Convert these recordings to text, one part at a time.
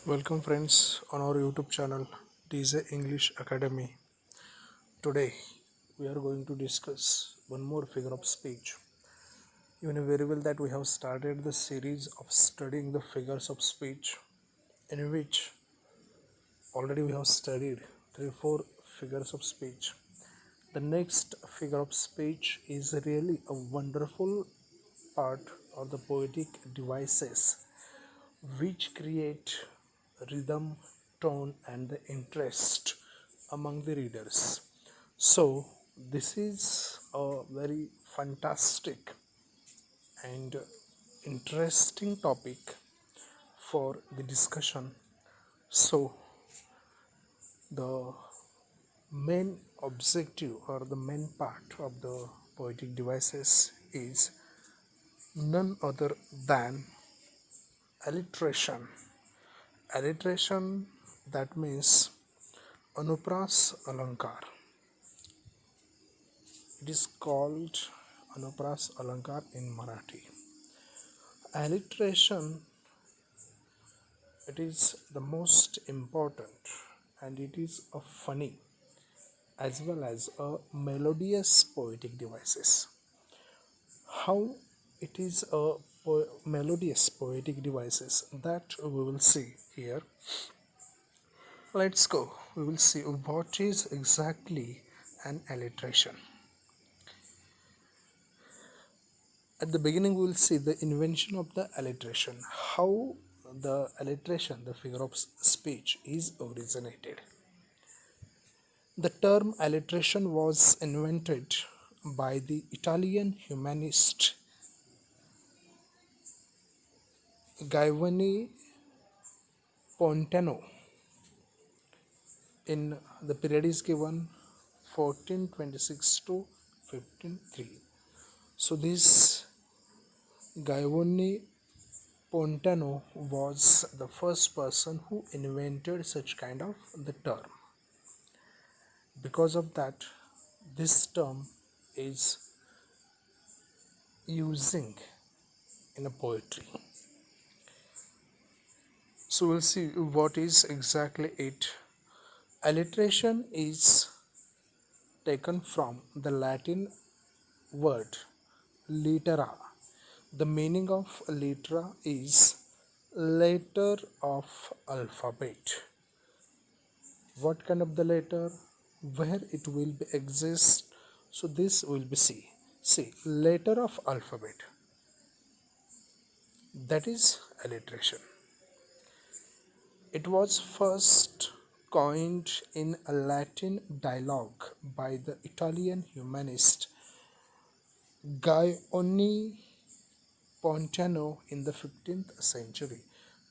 Welcome friends on our YouTube channel DJ English Academy. Today we are going to discuss one more figure of speech. You know very well that we have started the series of studying the figures of speech, in which already we have studied 3-4 figures of speech. The next figure of speech is really a wonderful part of the poetic devices which create rhythm, tone, and the interest among the readers. So, this is a very fantastic and interesting topic for the discussion. So, the main objective or the main part of the poetic devices is none other than alliteration. Alliteration, that means Anupras Alankar. It is called Anupras Alankar in Marathi. Alliteration, it is the most important and it is a funny as well as a melodious poetic devices. How it is a melodious poetic devices, that we will see here. Let's go. We will see what is exactly an alliteration. At the beginning, we will see the invention of the alliteration, how the alliteration, the figure of speech, is originated. The term alliteration was invented by the Italian humanist Giovanni Pontano in the period is given 1426 to 1503. So this Giovanni Pontano was the first person who invented such kind of the term. Because of that, this term is using in a poetry. So we'll see what is exactly it. Alliteration is taken from the Latin word litera. The meaning of litera is letter of alphabet. What kind of the letter, where it will be exist, so this will be see letter of alphabet, that is alliteration. It was first coined in a Latin dialogue by the Italian humanist Giovanni Pontano in the 15th century.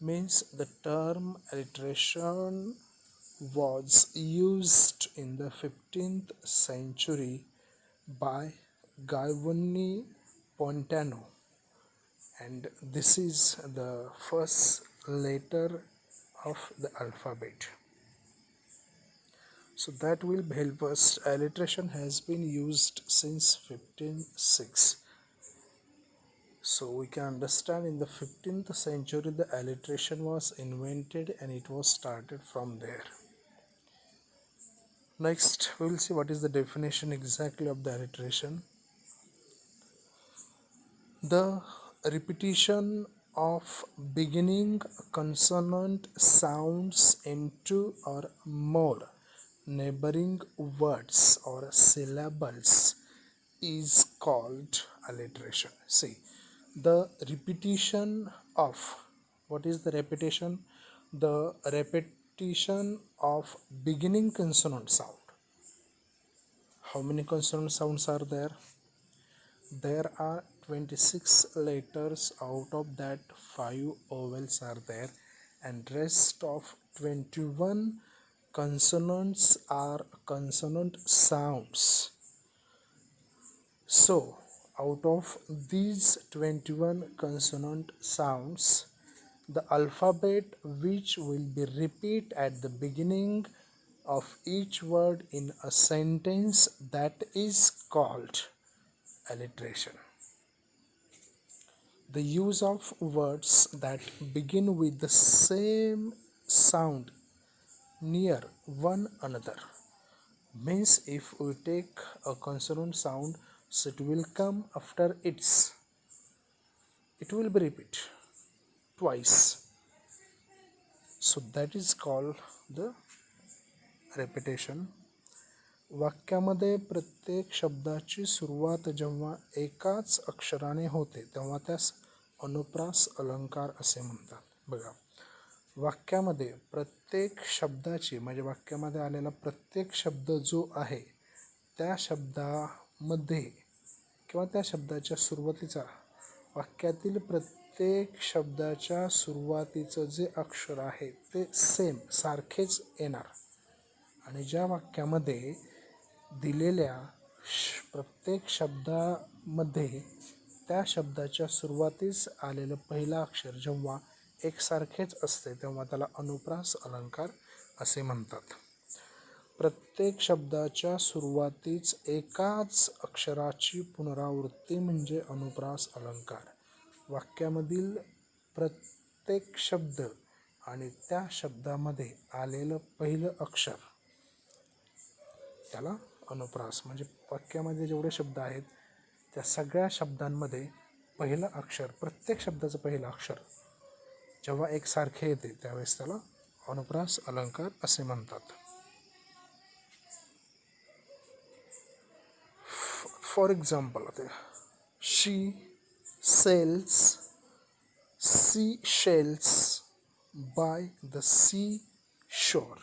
Means the term alliteration was used in the 15th century by Giovanni Pontano, and this is the first letter of the alphabet. So that will help us. Alliteration has been used since 1506. So we can understand in the 15th century the alliteration was invented and it was started from there. Next, we will see what is the definition exactly of the alliteration. The repetition of beginning consonant sounds into or more neighboring words or syllables is called alliteration. See, the repetition of, what is the repetition? The repetition of beginning consonant sound. How many consonant sounds are there? There are 26 letters. Out of that 5 vowels are there, and rest of 21 consonants are consonant sounds. So out of these 21 consonant sounds, the alphabet which will be repeat at the beginning of each word in a sentence, that is called alliteration. The use of words that begin with the same sound near one another. Means if we take a consonant sound, so it will come after it will be repeat twice. So that is called the repetition. वाक्यामध्ये प्रत्येक शब्दाची सुरुवात जेव्हा एकाच अक्षराने होते तेव्हा त्यास अनुप्रास अलंकार असे म्हणतात. बघा, वाक्यामध्ये प्रत्येक शब्दाची म्हणजे वाक्यामध्ये आलेला प्रत्येक शब्द जो आहे त्या शब्दामध्ये किंवा त्या शब्दाच्या सुरुवातीचा वाक्यातील प्रत्येक शब्दाच्या सुरुवातीचं जे अक्षर आहे ते सेम सारखेच येणार. आणि ज्या वाक्यामध्ये दिलेल्या प्रत्येक शब्दामध्ये त्या शब्दाच्या सुरुवातीस आलेलं पहिलं अक्षर जेव्हा एकसारखेच असते तेव्हा त्याला अनुप्रास अलंकार असे म्हणतात. प्रत्येक शब्दाच्या सुरुवातीस एकाच अक्षराची पुनरावृत्ती म्हणजे अनुप्रास अलंकार. वाक्यामधील प्रत्येक शब्द आणि त्या शब्दामध्ये आलेलं पहिलं अक्षर त्याला अनुप्रास. म्हणजे वाक्यामध्ये जेवढे शब्द आहेत त्या सगळ्या शब्दांमध्ये पहिलं अक्षर, प्रत्येक शब्दाचं पहिलं अक्षर जेव्हा एकसारखे येते त्यावेळेस त्याला अनुप्रास अलंकार असे म्हणतात. For example, she sells sea shells by the sea shore.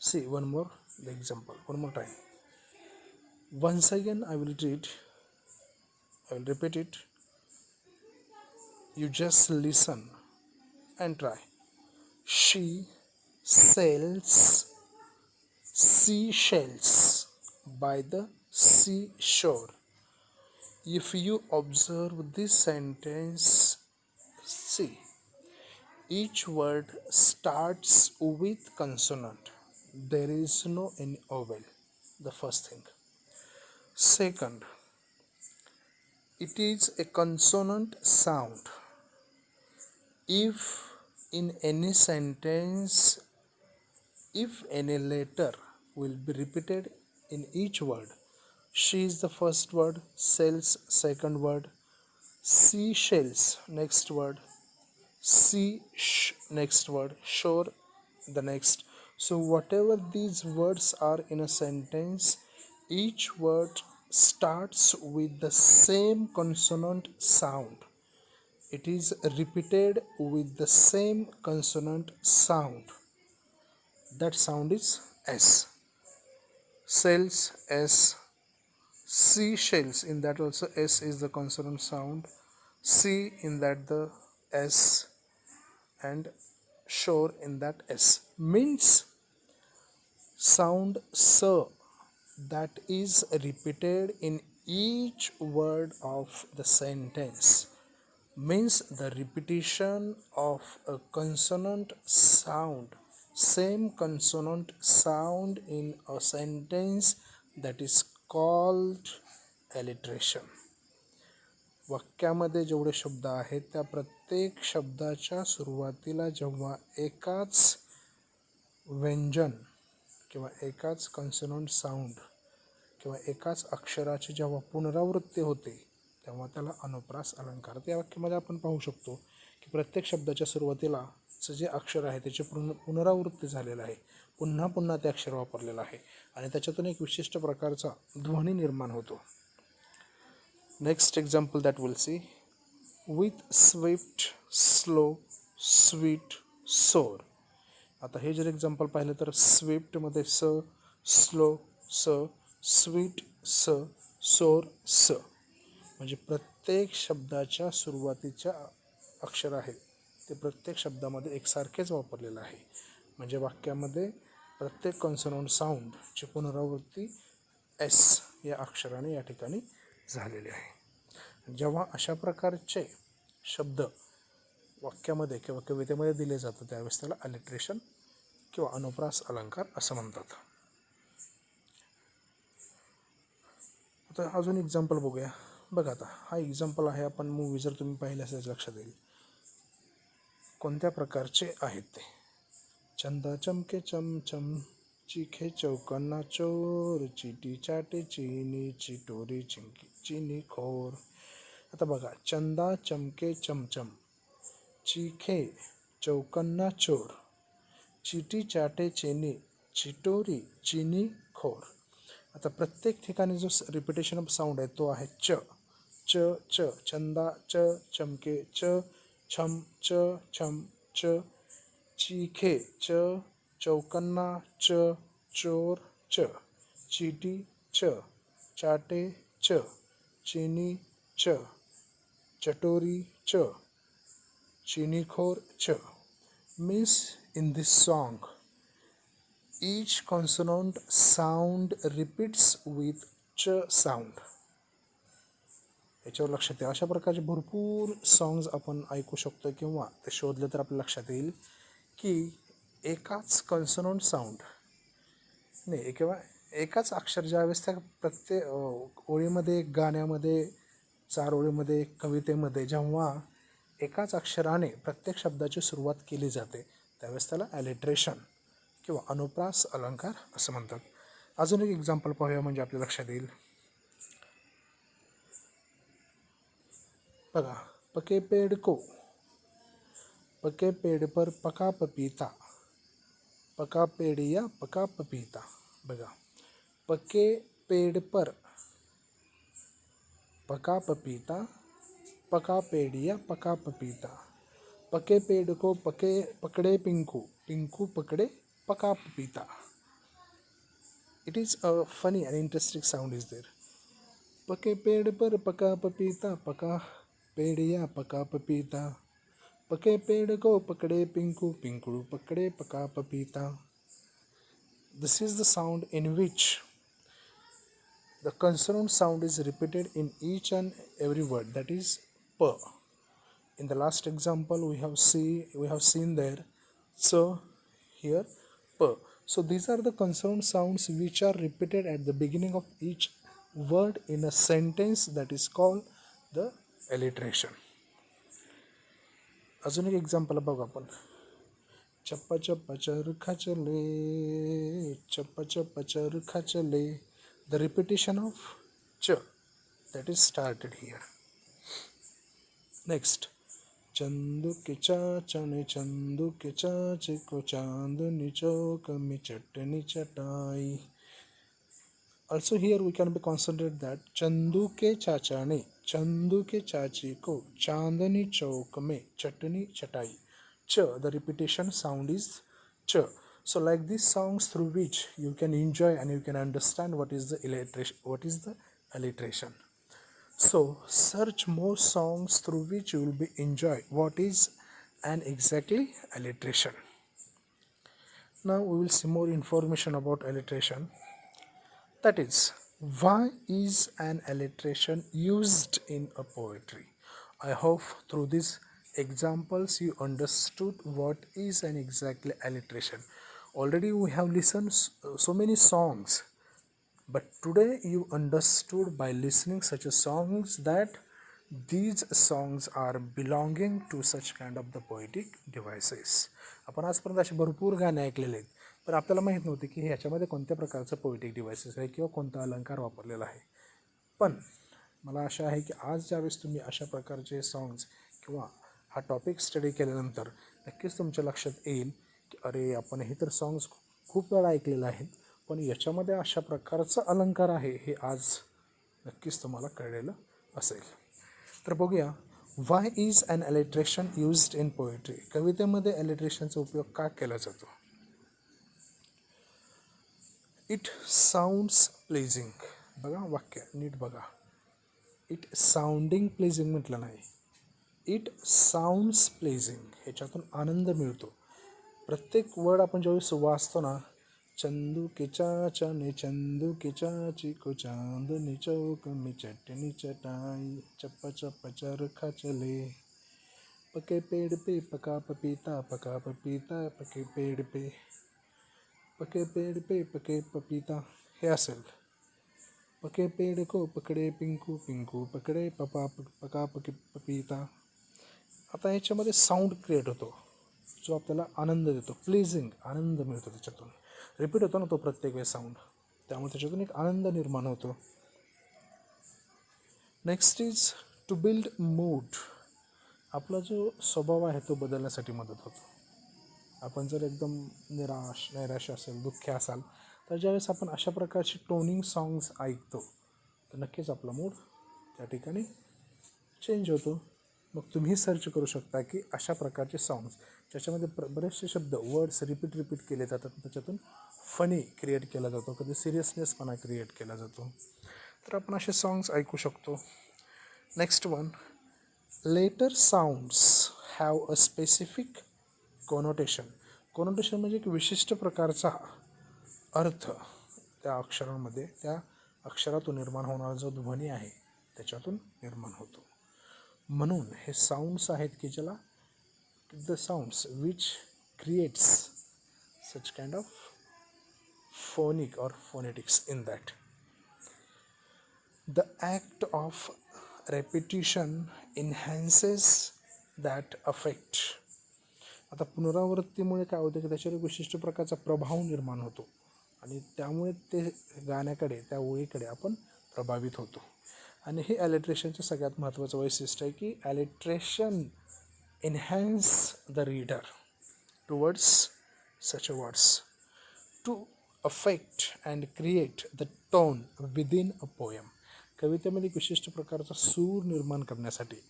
See one more the example, one more time. Once again I will repeat it. You just listen and try. She sells seashells by the seashore. If you observe this sentence, see, each word starts with consonant. There is no any vowel. The first thing. Second, it is a consonant sound. If in any sentence, if any letter will be repeated in each word, she is the first word, sells second word, seashells next word, next word, shore the next. So whatever these words are in a sentence, each word starts with the same consonant sound. It is repeated with the same consonant sound. That sound is S. Cells S, seashells in that also S is the consonant sound, C in that the S, and shore in that S. Means sound S that is repeated in each word of the sentence means the repetition of a consonant sound, same consonant sound in a sentence, that is called alliteration. वाक्यामध्ये जेवढे शब्द आहेत त्या प्रत्येक शब्दाच्या सुरुवातीला जेव्हा एकाच व्यंजन किंवा एकाच कॉन्सोनंट साऊंड किंवा एकाच अक्षराची जेव्हा पुनरावृत्ती होते तेव्हा त्याला अनुप्रास अलंकार. त्या वाक्यामध्ये आपण पाहू शकतो की प्रत्येक शब्दाच्या सुरुवातीलाचं जे अक्षर आहे त्याची पुनरावृत्ती झालेलं आहे, पुन्हा पुन्हा ते अक्षर वापरलेलं आहे आणि त्याच्यातून एक विशिष्ट प्रकारचा ध्वनी निर्माण होतो. Next example that will see. With Swift, slow, sweet, सोर. आता हे जर एक्झाम्पल पाहिलं तर स्विफ्टमध्ये स, स्लो स, स्वीट स, सोर स. म्हणजे प्रत्येक शब्दाच्या सुरुवातीच्या अक्षर आहे ते प्रत्येक शब्दामध्ये एकसारखेच वापरलेलं आहे. म्हणजे वाक्यामध्ये प्रत्येक कॉन्सोनंट साऊंडची पुनरावृत्ती एस या अक्षराने या ठिकाणी झालेली आहे. जेव्हा अशा प्रकारचे शब्द वाक्यामध्ये किंवा कवितेमध्ये दिले जातात त्यावेळेस त्याला अलिट्रेशन किंवा अनुप्रास अलंकार असं म्हणतात. आता अजून एक्झाम्पल बघूया. बघा, आता हा एक्झाम्पल आहे, आपण मूवी जर तुम्ही पाहिल्यास लक्षात येईल कोणत्या प्रकारचे आहेत ते. चंदा चमके चमचम, चीखे चौकन्ना चोर, चिटी चाटे चीनी, चिटोरी चिंकी चीनी खोर. आता बघा, चंदा चमके चमचम, चीखे चौकन्ना चोर, चिटी चाटे चीनी, चिटोरी चीनी खोर. आता प्रत्येक ठिकाणी जो रिपिटेशन ऑफ साऊंड आहे तो आहे च. च च. चंदा च, चमके च, छम च, छम च, चीखे च, चौकन्ना च, चोर च, चीटी च, चाटे च, चीनी च, चटोरी च, चीनीखोर च. Means in this song, each consonant sound repeats with ch sound. याच्यावर लक्षात येईल. अशा प्रकारचे भरपूर सॉंग्स आपण ऐकू शकतो किंवा ते शोधले तर आपल्या लक्षात येईल की एकाच कन्सोनंट साऊंड नाही किंवा एकाच अक्षर ज्यावेळेस त्या प्रत्येक ओळीमध्ये, गाण्यामध्ये, 4 ओळीमध्ये, कवितेमध्ये जेव्हा एकाच अक्षराने प्रत्येक शब्दाची सुरुवात केली जाते त्यावेळेस त्याला ॲलिट्रेशन किंवा अनुप्रास अलंकार असं म्हणतात. अजून एक एक्झाम्पल पाहूया म्हणजे आपल्या लक्षात येईल. बघा, पके पेड़ को, पके पेड़ पर पका पपीता, पका पेड़िया पका पपीता. बघा, पके पेड़ पर पका पपीता, पका पेड़िया पका पपीता, पके पेड़ को पकड़े पिंकू, पिंकू पकड़े पका पपीता. It is a funny and interesting sound is there. पके पेड़ पर पका पपीता, पका पेड़िया पका पपीता, पके पेड़ को पकड़े पिंकू, पिंकू पकड़े पका पपीता. This is the sound in which the consonant sound is repeated in each and every word, that is p. In the last example we have seen there, so here p. So these are the consonant sounds which are repeated at the beginning of each word in a sentence, that is called the alliteration. अजून एक example बघू आपण. चप्पा चप्पा चरखा चले, चप्पा चप्पा चरखा चले. The repetition of ch, that is started here. Next, Chandu के चाचा ने चंदू के चाचे को चांदनी चौक में चटनी चटाई. Also here we can be concentrate that Chandu के चाचा ने चंदू के चाची को चांदनी चौक में चटनी चटाई. Ch, the repetition sound is ch. So like these songs through which you can enjoy and you can understand what is the alliteration. So search more songs through which you will be enjoy what is an exactly alliteration. Now we will see more information about alliteration. That is, why is an alliteration used in a poetry? I hope through these examples you understood what is an exactly alliteration. Already we have listened so many songs, but today you understood by listening such a songs that these songs are belonging to such kind of the poetic devices. आपण आजपर्यंत असे भरपूर गाणे ऐकलेले आहेत, पण आपल्याला माहीत नव्हते की ह्याच्यामध्ये कोणत्या प्रकारचं पोएटिक डिव्हायसेस आहे किंवा कोणता अलंकार वापरलेला आहे. पण मला आशा आहे की आज ज्यावेळेस तुम्ही अशा प्रकारचे सॉंग्स किंवा हा टॉपिक स्टडी केल्यानंतर नक्कीच तुमच्या लक्षात येईल की अरे आपण हे तर सॉंग्स खूप वेळा ऐकलेलं आहेत, पण याच्यामध्ये अशा प्रकारचं अलंकार आहे हे आज नक्कीच तुम्हाला कळलेलं असेल. तर बघूया, why is an alliteration used in poetry. कवितेमध्ये ॲलिट्रेशनचा उपयोग का केला जातो? It sounds pleasing. बघा वाक्य नीट बघा. इट साऊंडिंग प्लेझिंग म्हटलं नाही, इट साऊंड्स प्लेझिंग. ह्याच्यातून आनंद मिळतो. प्रत्येक वर्ड आपण ज्यावेळेस वाचतो ना, चंदू के चाचा ने चंदू के चाची को चांदनी चौक में चटनी चटाई, चप्पा चप्पा चरखा चले, पके पेड़ पे पका पपीता, पका पपीता पके पेड़ पे, पके पेड़ पे पके पपीता हे असेल. पके पेड़ को पकडे पिंकू, पिंकू पकडे पका पपीता. आता ह्याच्यामध्ये साऊंड क्रिएट होतो. जो आपल्याला आनंद देतो, प्लीजिंग, आनंद मिळतो त्याच्यातून. रिपीट होतो ना तो प्रत्येक वेळेस साऊंड, त्यामुळे त्याच्यातून एक आनंद निर्माण होतो. Next is to build mood. आपला जो स्वभाव आहे तो बदलण्यासाठी मदत होतो. आपण जर एकदम नैराश्य असेल, दुःखी असाल, तर ज्यावेळेस आपण अशा प्रकारचे टोनिंग सॉंग्स ऐकतो तर नक्कीच आपला मूड त्या ठिकाणी चेंज होतो. मग तुम्ही सर्च करू शकता की अशा प्रकारचे सॉंग्स ज्याच्यामध्ये बरेचसे शब्द, वर्ड्स रिपीट केले जातात, त्याच्यातून फनी क्रिएट केला जातो, कधी सिरियसनेसपणा क्रिएट केला जातो, तर आपण असे सॉंग्स ऐकू शकतो. Next one, letter sounds have a specific connotation. Connotation म्हणजे एक विशिष्ट प्रकारचा अर्थ त्या अक्षरांमध्ये, त्या अक्षरातून निर्माण होणारा जो ध्वनी आहे त्याच्यातून निर्माण होतो. म्हणून हे साऊंड्स आहेत की ज्याला the sounds which creates such kind of phonic और phonetics in that. The act of repetition enhances that effect. आता पुनरावृत्तीमुळे काय होतं की त्याच्यावर एक विशिष्ट प्रकारचा प्रभाव निर्माण होतो आणि त्यामुळे ते गाण्याकडे, त्या ओळीकडे आपण प्रभावित होतो. आणि हे ॲलिट्रेशनचं सगळ्यात महत्त्वाचं वैशिष्ट्य आहे की alliteration enhance the reader towards such words to affect and create the tone within a poem. कवितेमध्ये एक विशिष्ट प्रकारचा सूर निर्माण करण्यासाठी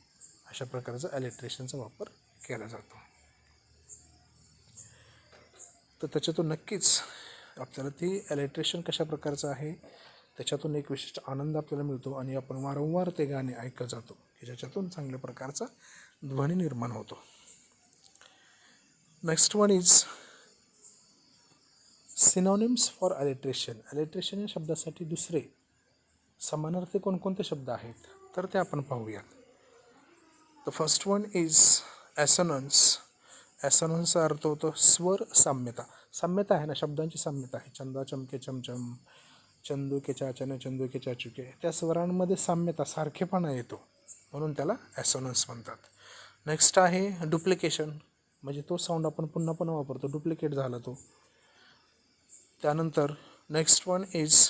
अशा प्रकारचा ॲलिट्रेशनचा वापर केला जातो. तर त्याच्यातून नक्कीच आपल्याला ती ॲलिट्रेशन कशा प्रकारचं आहे त्याच्यातून एक विशिष्ट आनंद आपल्याला मिळतो आणि आपण वारंवार ते गाणे ऐकत जातो की ज्याच्यातून चांगल्या प्रकारचा ध्वनी निर्माण होतो. Next one is synonyms for alliteration. Alliteration या शब्दासाठी दुसरे समानार्थी कोणकोणते शब्द आहेत तर ते आपण पाहूयात. The first one is assonance. ॲसोनन्सचा अर्थ होतो स्वर साम्यता. साम्यता आहे ना, शब्दांची साम्यता आहे. चंदा चमके चमचम, चंदू के चाचने चंदू के चाचुके, त्या स्वरांमध्ये साम्यता, सारखेपणा येतो, म्हणून त्याला ॲसोनन्स म्हणतात. नेक्स्ट आहे डुप्लिकेशन, म्हणजे तो साऊंड आपण पुन्हा पुन्हा वापरतो, डुप्लिकेट झाला तो. त्यानंतर next one is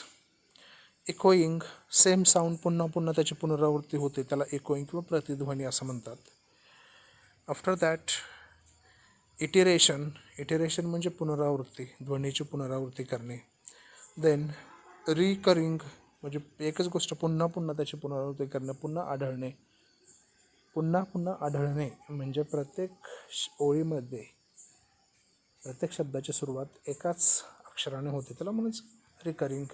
echoing. Same sound पुन्हा पुन्हा त्याची पुनरावृत्ती होते, त्याला इकोईंग किंवा प्रतिध्वनी असं म्हणतात. After that iteration. इटिरेशन म्हणजे पुनरावृत्ती, ध्वनीची पुनरावृत्ती करणे. देन रिकरिंग म्हणजे एकच गोष्ट पुन्हा पुन्हा त्याची पुनरावृत्ती करणे, पुन्हा आढळणे. पुन्हा पुन्हा आढळणे म्हणजे प्रत्येक ओळीमध्ये प्रत्येक शब्दाची सुरुवात एकाच अक्षराने होते, त्याला म्हणूनच recurring.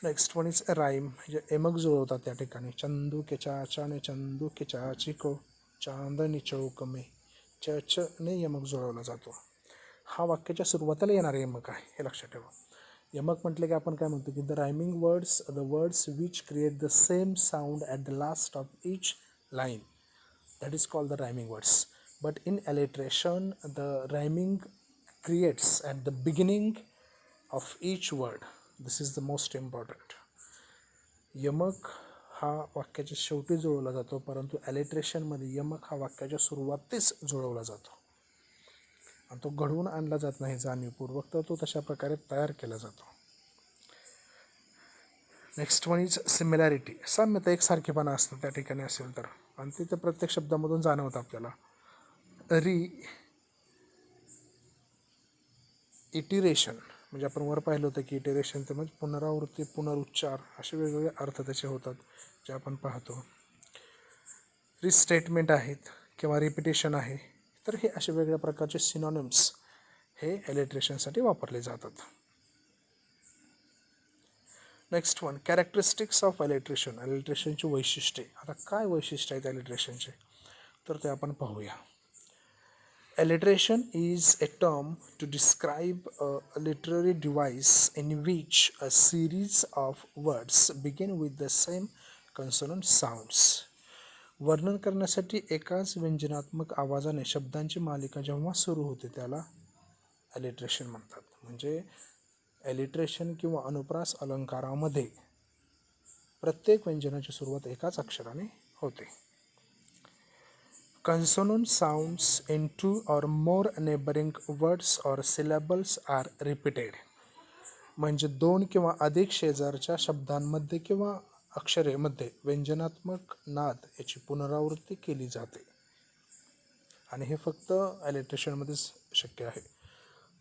Next one is rhyme, म्हणजे एमक जुळवतात त्या ठिकाणी. चंदू के चाचाने चंदू के चाची को चांदनी चौक में, चने यमक जुळवला जातो. हा वाक्याच्या सुरुवातीला येणारा यमक आहे, हे लक्षात ठेवा. यमक म्हटले की आपण काय म्हणतो की the rhyming words, the words which create the same sound at the last of each line, that is called the rhyming words. But in alliteration the rhyming creates at the beginning of each word. This is the most important. यमक हा वाक्याच्या शेवटी जुळवला जातो, परंतु ॲलिट्रेशनमध्ये यमक हा वाक्याच्या सुरुवातीस जुळवला जातो आणि तो घडवून आणला जात नाही जाणीवपूर्वक, तर तो तशा प्रकारे तयार केला जातो. Next one is similarity. साम्यता, एक सारखेपणा असतं त्या ठिकाणी असेल तर, आणि ते प्रत्येक शब्दामधून जाणवतं आपल्याला. इटिरेशन म्हणजे आपण वर पाहिलं होतं की इटिरेशनचं म्हणजे पुनरावृत्ती, पुनरुच्चार, असे वेगवेगळे अर्थ त्याचे होतात जे आपण पाहतो. रिस्टेटमेंट आहेत किंवा रिपिटेशन आहे, तर हे असे वेगळ्या प्रकारचे सिनॉनिम्स हे ॲलिट्रेशनसाठी वापरले जातात. Next one, characteristics of alliteration. ॲलिट्रेशनची वैशिष्ट्ये. आता काय वैशिष्ट्य आहेत ॲलिट्रेशनचे तर ते आपण पाहूया. Alliteration is a term to describe a literary device in which a series of words begin with the same consonant sounds. वर्णन करण्यासाठी एकाच व्यंजनात्मक आवाजाने शब्दांची मालिका जेव्हा सुरू होते त्याला ॲलिट्रेशन म्हणतात. म्हणजे ॲलिट्रेशन किंवा अनुप्रास अलंकारामध्ये प्रत्येक व्यंजनाची सुरुवात एकाच अक्षराने होते. Consonant sounds in two or more neighboring words or syllables are repeated. म्हणजे दोन किंवा अधिक शेजारच्या शब्दांमध्ये किंवा अक्षरेमध्ये व्यंजनात्मक नाद याची पुनरावृत्ती केली जाते. आणि हे फक्त अलिटरेशनमध्येच शक्य आहे.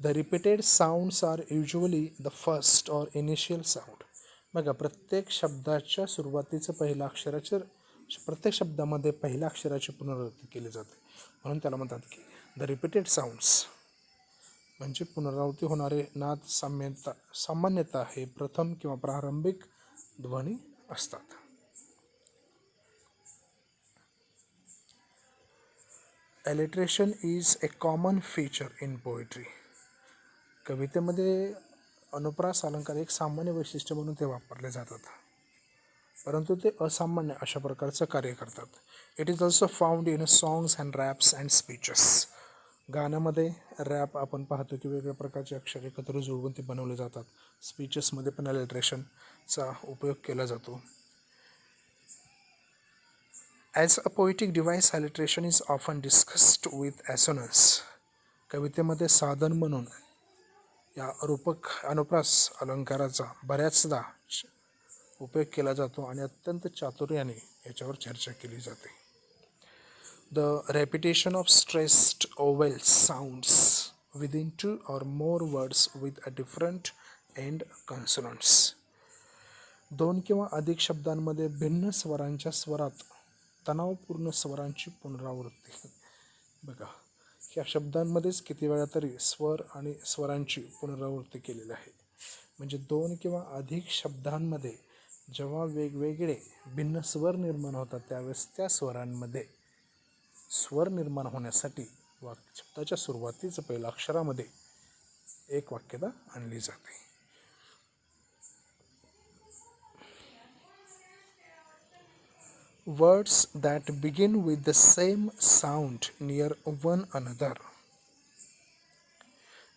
The repeated sounds are usually the first or initial sound. बघा, प्रत्येक शब्दाच्या सुरुवातीचं प्रत्येक शब्दामध्ये पहिल्या अक्षराची पुनरावृत्ती केली जाते, म्हणून त्याला म्हणतात की द रिपीटेड साऊंड्स. म्हणजे पुनरावृत्ती होणारे नाद सामान्यतः हे प्रथम किंवा प्रारंभिक ध्वनी असतात. Alliteration is a common feature in poetry. कवितेमध्ये अनुप्रास अलंकार एक सामान्य वैशिष्ट्य म्हणून ते वापरले जातात, परंतु ते असामान्य अशा प्रकारचं कार्य करतात. It is also found in songs and wraps and speeches. गाण्यामध्ये रॅप आपण पाहतो की वेगवेगळ्या प्रकारचे अक्षर एकत्र जुळवून ते बनवले जातात. स्पीचेसमध्ये पण अलिटरेशनचा उपयोग केला जातो. As a poetic device, alliteration is often discussed with assonance. कवितेमध्ये साधन म्हणून या रूपक अनुप्रास अलंकाराचा बऱ्याचदा उपयोग केला जातो आणि अत्यंत चातुर्याने याच्यावर चर्चा केली जाते. The repetition of stressed vowel sounds within two or more words with a different end consonants. दोन किंवा अधिक शब्दांमध्ये भिन्न स्वरांच्या स्वरात तणावपूर्ण स्वरांची पुनरावृत्ती. बघा, या शब्दांमध्येच किती वेळा तरी स्वर आणि स्वरांची पुनरावृत्ती केलेली आहे. म्हणजे दोन किंवा अधिक शब्दांमध्ये जेव्हा वेगवेगळे भिन्न स्वर निर्माण होतात त्यावेळेस त्या स्वरांमध्ये स्वर निर्माण होण्यासाठी शब्दाच्या सुरुवातीचं पहिल्या अक्षरामध्ये एक वाक्यता आणली जाते. Words that begin with the same sound near one another.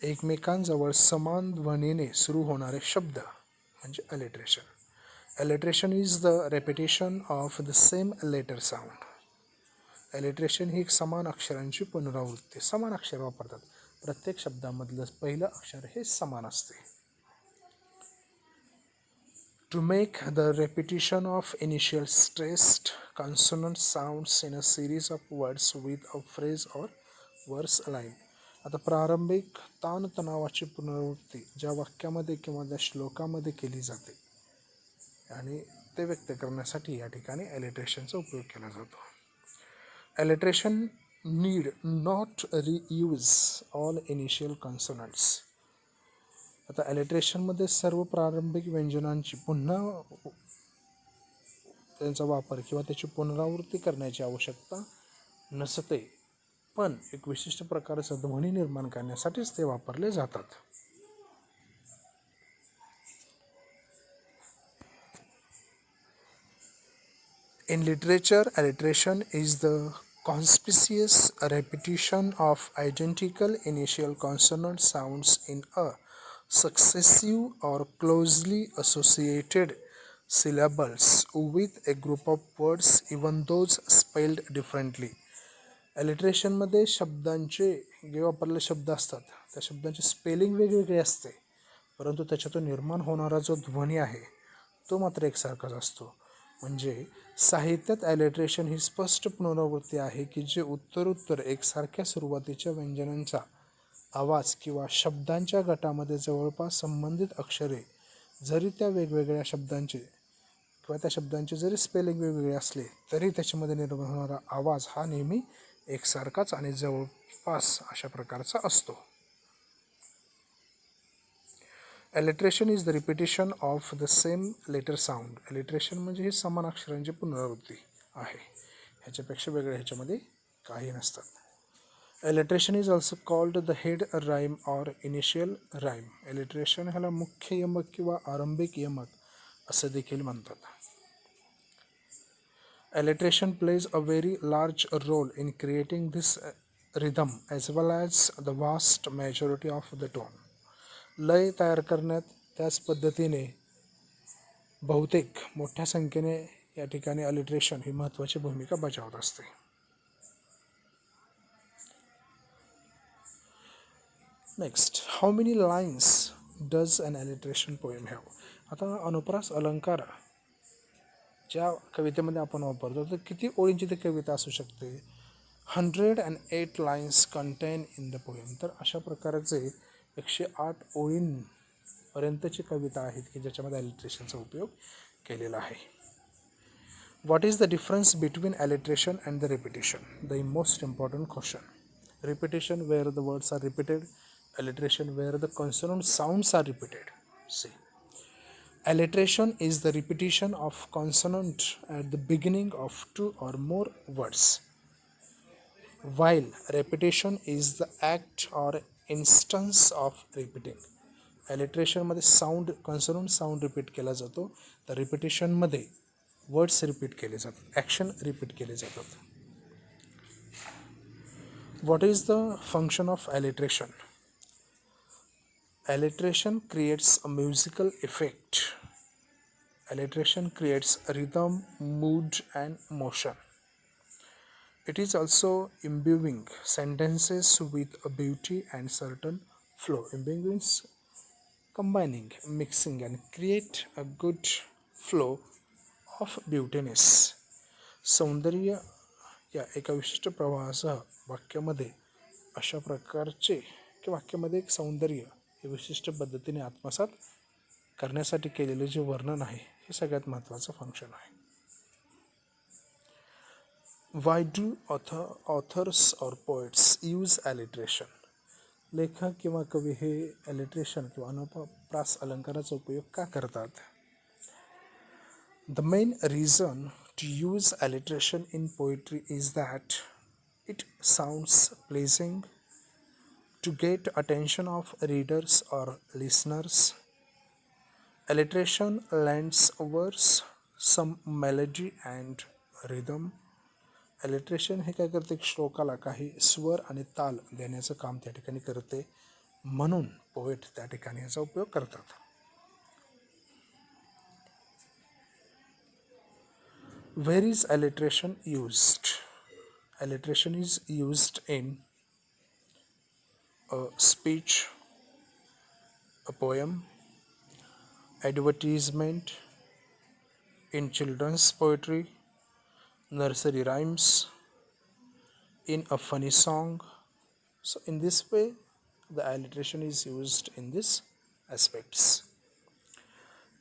एकमेकांजवळ समान ध्वनीने सुरू होणारे शब्द म्हणजे alliteration. Alliteration is the repetition of the same letter sound. Alliteration ही एक समान अक्षरांची पुनरावृत्ती. समान अक्षर वापरतात. प्रत्येक शब्दामधलं पहिलं अक्षर हे समान असते. To make the repetition of initial stressed consonant sounds in a series of words with a phrase or verse line. आता प्रारंभिक ताणतणावाची पुनरावृत्ती ज्या वाक्यामध्ये किंवा त्या श्लोकामध्ये केली जाते आणि ते व्यक्त करण्यासाठी या ठिकाणी alliterationचा उपयोग केला जातो. Alliteration need not reuse all initial consonants. आता alliterationमध्ये सर्व प्रारंभिक व्यंजनांची पुन्हा त्यांचा वापर किंवा त्याची पुनरावृत्ती करण्याची आवश्यकता नसते, पण एक विशिष्ट प्रकारचं ध्वनी निर्माण करण्यासाठीच ते वापरले जातात. In literature, alliteration is the conspicuous repetition of identical initial consonant sounds in a successive or closely associated syllables with a group of words, even those spelled differently. Alliterationमध्ये शब्दांचे जे वापरलेले शब्द असतात त्या शब्दांची स्पेलिंग वेगवेगळी असते, परंतु त्याच्यातून निर्माण होणारा जो ध्वनी आहे तो मात्र एकसारखाच असतो. म्हणजे साहित्यात alliteration ही स्पष्ट पुनरावृत्ती आहे की जे उत्तरोत्तर एकसारख्या सुरुवातीच्या व्यंजनांचा आवाज किंवा शब्दांच्या गटामध्ये जवळपास संबंधित अक्षरे जरी त्या वेगवेगळ्या शब्दांचे किंवा त्या शब्दांचे जरी स्पेलिंग वेगवेगळे असले तरी त्याच्यामध्ये निर्माण होणारा आवाज हा नेहमी एकसारखाच आणि जवळपास अशा प्रकारचा असतो. Alliteration is the repetition of the same letter sound. Alliteration म्हणजे ही समान अक्षरांची पुनरावृत्ती आहे, ह्याच्यापेक्षा वेगळे ह्याच्यामध्ये काही नसतात. Alliteration is also called the head rhyme or initial rhyme. Alliteration ह्याला मुख्य यमक किंवा आरंभिक यमक असे देखील म्हणतात. Alliteration plays a very large role in creating this rhythm as well as the vast majority of the tone. लय तयार करण्यात त्याच पद्धतीने बहुतेक मोठ्या संख्येने या ठिकाणी alliteration ही महत्त्वाची भूमिका बजावत असते. Next, how many lines does an alliteration poem have. आता अनुप्रास अलंकार ज्या कवितेमध्ये आपण वापरतो तर किती ओळींची ती कविता असू शकते. 108 lines contain in the poem. तर अशा प्रकारचे 108 ओळींपर्यंतची कविता आहेत की ज्याच्यामध्ये ॲलिट्रेशनचा उपयोग केलेला आहे. What is the difference between alliteration and the repetition. The most important question. Repetition where the words are repeated, alliteration where the consonant sounds are repeated. See, alliteration is the repetition of consonant at the beginning of two or more words, while repetition is the act or instance of repeating. alliteration मध्ये sound consonant sound repeat केला जातो, तर रिपिटेशनमध्ये words repeat केले जातात, action repeat केले जातात. What is the function of alliteration. Alliteration creates a musical effect. Alliteration creates rhythm, mood, and motion. It is also imbuing sentences with a beauty and certain flow. Imbuing means combining, mixing, and create a good flow of beautiness. सौंदर्य या एका विशिष्ट प्रवाहासह वाक्यामध्ये अशा प्रकारचे की वाक्यामध्ये एक सौंदर्य हे विशिष्ट पद्धतीने आत्मसात करण्यासाठी केलेले जे वर्णन आहे हे सगळ्यात महत्त्वाचं फंक्शन आहे. वाय डू ऑथर्स और पोएट्स यूज ॲलिट्रेशन. लेखक किंवा कवी हे ॲलिट्रेशन किंवा अनुप्रास अलंकाराचा उपयोग का करतात. The main reason to use alliteration in poetry is that it sounds pleasing to get attention of readers or listeners. Alliteration lends verse some melody and rhythm. Alliteration हे काय करते, श्लोकाला काही स्वर आणि ताल देण्याचं काम त्या ठिकाणी करते, म्हणून पोएट त्या ठिकाणी याचा उपयोग करतात. Where is alliteration used? Alliteration is used in a speech, a poem, advertisement, in children's poetry, nursery rhymes, in a funny song. So in this way the alliteration is used in these aspects.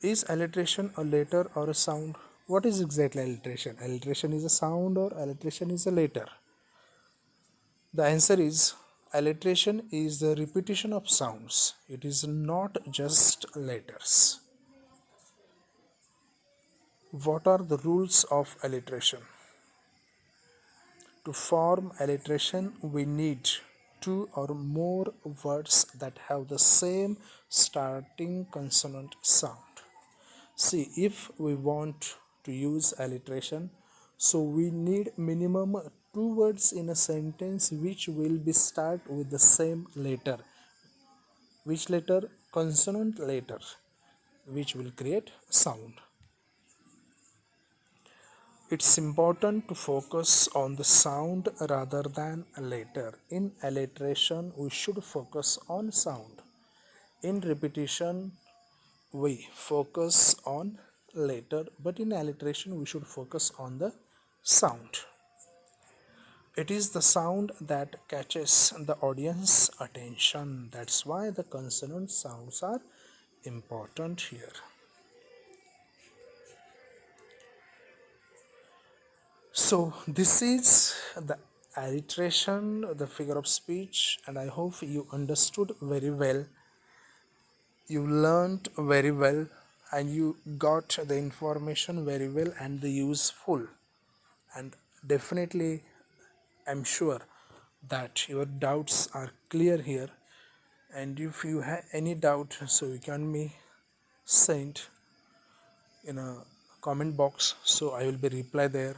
Is alliteration a letter or a sound? What is exactly alliteration? Alliteration is a sound or alliteration is a letter? The answer is alliteration is the repetition of sounds. It is not just letters. What are the rules of alliteration? To form alliteration, we need two or more words that have the same starting consonant sound. See, if we want to use alliteration, so we need minimum two words in a sentence which will be start with the same letter. Which letter? Consonant letter, which will create sound. It's important to focus on the sound rather than a letter. In alliteration, we should focus on sound. In repetition, we focus on letter, but in alliteration, we should focus on the sound. It is the sound that catches the audience attention. That's why the consonant sounds are important here. So this is the alliteration, the figure of speech, and I hope you understood very well. You learned very well and you got the information very well and the useful, and definitely I'm sure that your doubts are clear here, and if you have any doubt, so you can be sent in a comment box, so I will be reply there.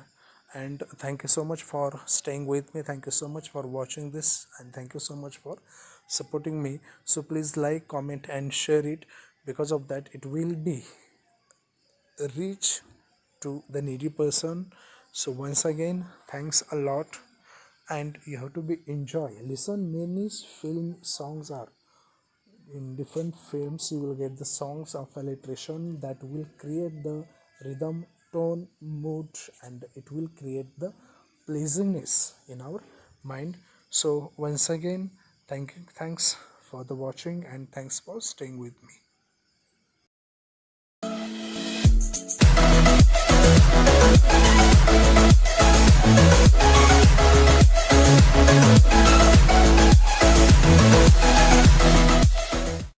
And thank you so much for staying with me, thank you so much for watching this, and thank you so much for supporting me. So please like, comment and share it, because of that it will be reach to the needy person. So once again, thanks a lot, and you have to be enjoy, listen. Many film songs are In different films, you will get the songs of alliteration that will create the rhythm, tone, mood, and it will create the pleasantness in our mind. So once again, thanks for the watching and thanks for staying with me.